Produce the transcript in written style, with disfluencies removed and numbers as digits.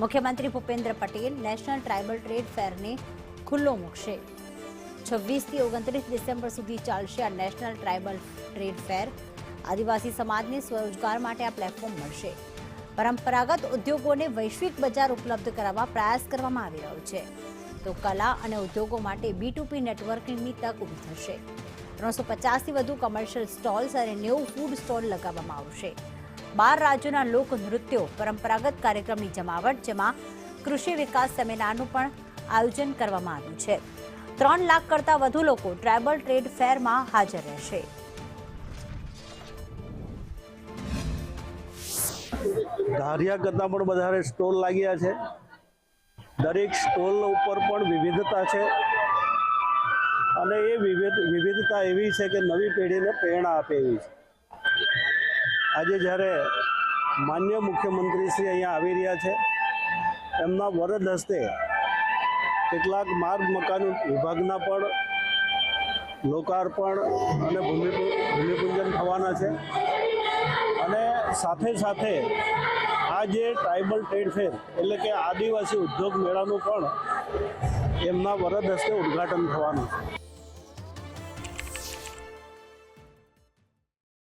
મુખ્યમંત્રી Bhupendra Patel national tribal trade ફેરને ખુલ્લો મૂકશે। 26 થી 29 ડિસેમ્બર સુધી ચાલશે આ નેશનલ ટ્રાઇબલ ટ્રેડ ફેર। આદિવાસી સમાજને સ્વરોજગાર માટે આ પ્લેટફોર્મ મળશે। પરંપરાગત ઉદ્યોગોને વૈશ્વિક બજાર ઉપલબ્ધ કરાવવા પ્રયાસ કરવામાં આવી રહ્યો છે, તો કલા અને ઉદ્યોગો માટે B2B નેટવર્કિંગની તક ઊભી થશે। 350થી વધુ કમર્શિયલ સ્ટોલ્સ અને 90 ફૂડ સ્ટોલ લગાવવામાં આવશે। 12 રાજ્યોના લોક નૃત્યો, પરંપરાગત કાર્યક્રમની જમાવટ, જેમાં કૃષિ વિકાસ સેમિનારનું પણ આયોજન કરવામાં આવ્યું છે। 3 લાખ કરતાં વધુ લોકો ટ્રાઇબલ ટ્રેડ ફેરમાં હાજર રહેશે। ધાર્યા કરતાં પણ વધારે સ્ટોલ લાગ્યા છે। દરેક સ્ટોલ ઉપર પણ વિવિધતા છે અને એ વિવિધતા એવી છે કે નવી પેઢીને પ્રેરણા આપે એવી છે। આજે જ્યારે માન્ય મુખ્યમંત્રી શ્રી અહીંયા આવી રહ્યા છે, એમના વરદ હસ્તે કેટલાક માર્ગ મકાન વિભાગના પણ લોકાર્પણ અને ભૂમિપૂજન થવાના છે અને સાથે સાથે આ જે ટ્રાઇબલ ટ્રેડ ફેર એટલે કે આદિવાસી ઉદ્યોગ મેળાનું પણ એમના વરદ હસ્તે ઉદ્ઘાટન થવાનું છે।